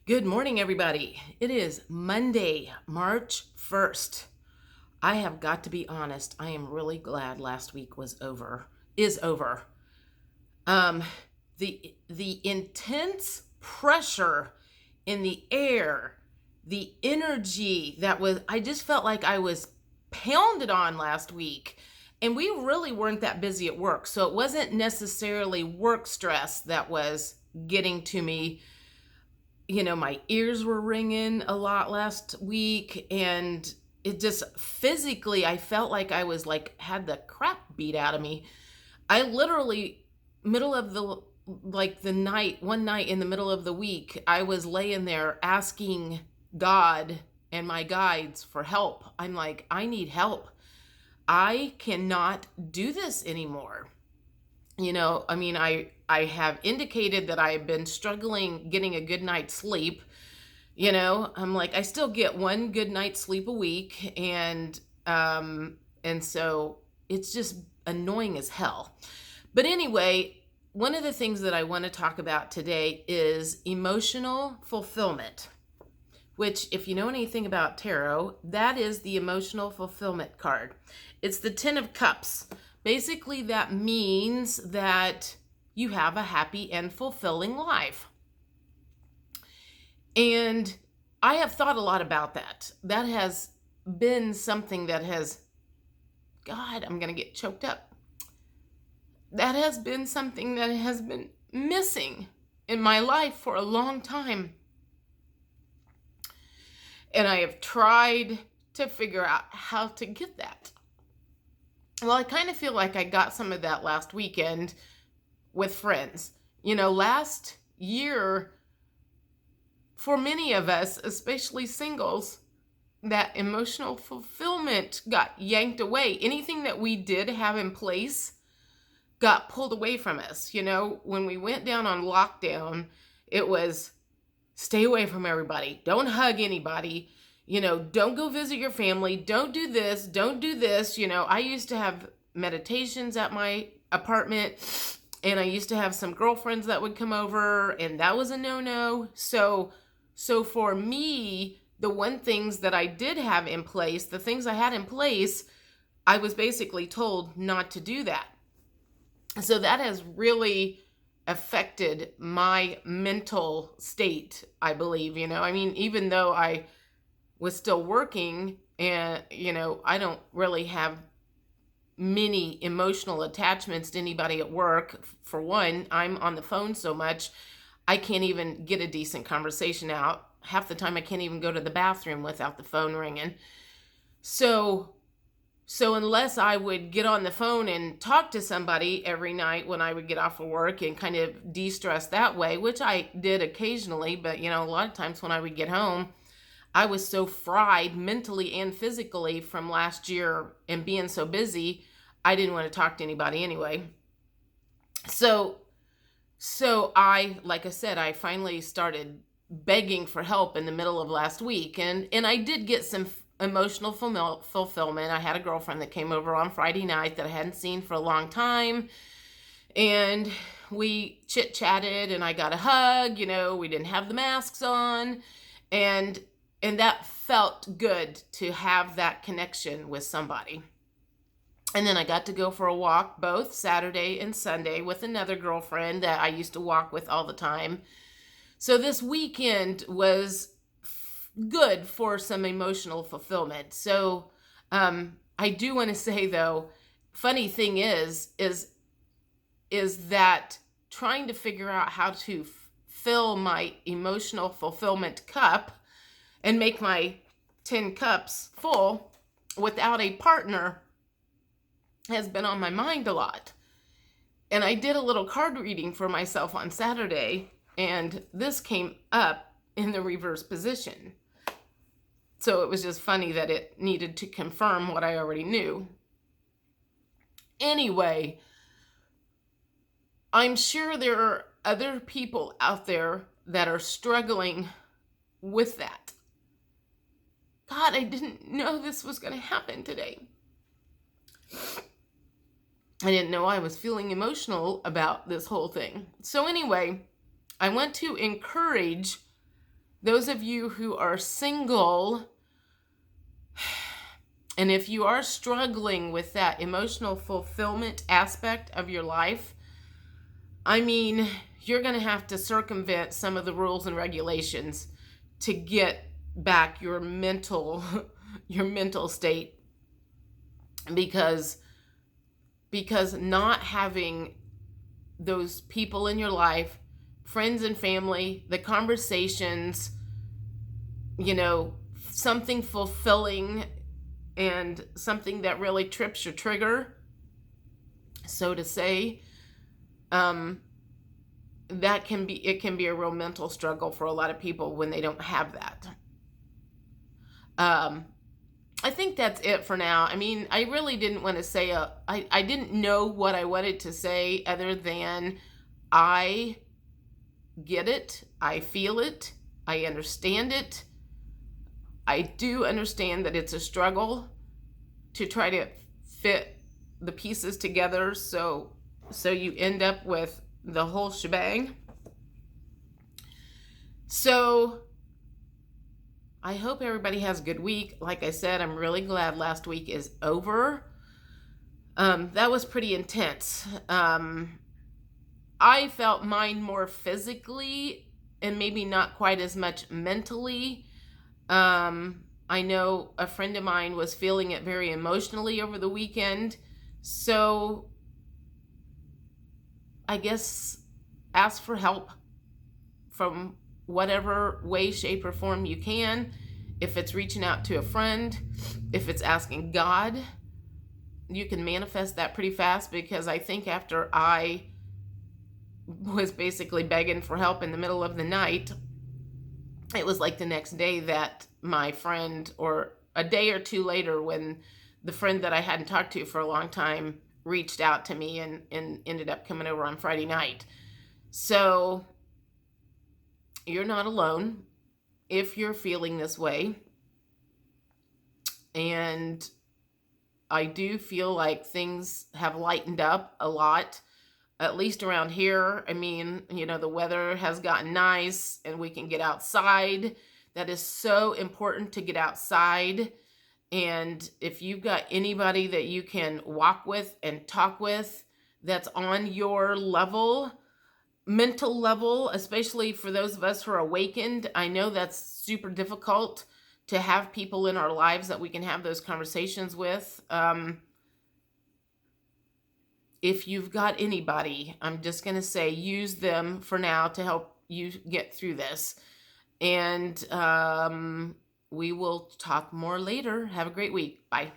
Good morning, everybody. It is Monday, March 1st. I have got to be honest. I am really glad last week is over. Um, the intense pressure in the air, the energy I just felt like I was pounded on last week. And we really weren't that busy at work. So it wasn't necessarily work stress that was getting to me. My ears were ringing a lot last week, and it just physically, I felt like I was like had the crap beat out of me. I literally, middle of the night, one night in the middle of the week, I was laying there asking God and my guides for help. I'm like, I need help. I cannot do this anymore. I have indicated that I have been struggling getting a good night's sleep. I'm like, I still get one good night's sleep a week, and so it's just annoying as hell. But anyway, one of the things that I want to talk about today is emotional fulfillment, which, if you know anything about tarot, that is the emotional fulfillment card. It's the 10 of Cups. Basically, that means that you have a happy and fulfilling life. And I have thought a lot about that. That has been something that God, I'm going to get choked up. That has been something that has been missing in my life for a long time. And I have tried to figure out how to get that. Well, I kind of feel like I got some of that last weekend with friends. Last year, for many of us, especially singles, that emotional fulfillment got yanked away. Anything that we did have in place got pulled away from us. When we went down on lockdown, it was stay away from everybody. Don't hug anybody. Don't go visit your family. Don't do this. Don't do this. I used to have meditations at my apartment, and I used to have some girlfriends that would come over, and that was a no-no. So for me, the things that I did have in place, the things I had in place, I was basically told not to do that. So that has really affected my mental state, I believe. Even though I was still working, and I don't really have many emotional attachments to anybody at work. For one, I'm on the phone so much, I can't even get a decent conversation out. Half the time I can't even go to the bathroom without the phone ringing. So unless I would get on the phone and talk to somebody every night when I would get off of work and kind of de-stress that way, which I did occasionally, but a lot of times when I would get home, I was so fried mentally and physically from last year and being so busy, I didn't want to talk to anybody anyway. So like I said, I finally started begging for help in the middle of last week, and I did get some emotional fulfillment. I had a girlfriend that came over on Friday night that I hadn't seen for a long time, and we chit-chatted, and I got a hug. We didn't have the masks on, and that felt good to have that connection with somebody. And then I got to go for a walk both Saturday and Sunday with another girlfriend that I used to walk with all the time. So this weekend was good for some emotional fulfillment. So I do want to say, though, funny thing is that trying to figure out how to fill my emotional fulfillment cup and make my 10 cups full without a partner has been on my mind a lot. And I did a little card reading for myself on Saturday, and this came up in the reverse position. So it was just funny that it needed to confirm what I already knew. Anyway, I'm sure there are other people out there that are struggling with that. God, I didn't know this was going to happen today. I didn't know I was feeling emotional about this whole thing. So anyway, I want to encourage those of you who are single, and if you are struggling with that emotional fulfillment aspect of your life, I mean, you're going to have to circumvent some of the rules and regulations to get back your mental your mental state, because not having those people in your life, friends and family, the conversations, something fulfilling and something that really trips your trigger, so to say, it can be a real mental struggle for a lot of people when they don't have that. I think that's it for now. I mean, I really didn't want to say I didn't know what I wanted to say other than I get it, I feel it, I understand it. I do understand that it's a struggle to try to fit the pieces together so you end up with the whole shebang. So I hope everybody has a good week. Like I said, I'm really glad last week is over. That was pretty intense. I felt mine more physically and maybe not quite as much mentally. I know a friend of mine was feeling it very emotionally over the weekend. So I guess ask for help from whatever way, shape, or form you can. If it's reaching out to a friend, if it's asking God, you can manifest that pretty fast, because I think after I was basically begging for help in the middle of the night, it was like the next day that my friend, or a day or two later, when the friend that I hadn't talked to for a long time reached out to me and ended up coming over on Friday night. So you're not alone if you're feeling this way. And I do feel like things have lightened up a lot, at least around here. I mean, the weather has gotten nice and we can get outside. That is so important, to get outside. And if you've got anybody that you can walk with and talk with that's on your level, mental level, especially for those of us who are awakened, I know that's super difficult to have people in our lives that we can have those conversations with. If you've got anybody, I'm just going to say use them for now to help you get through this. And we will talk more later. Have a great week. Bye.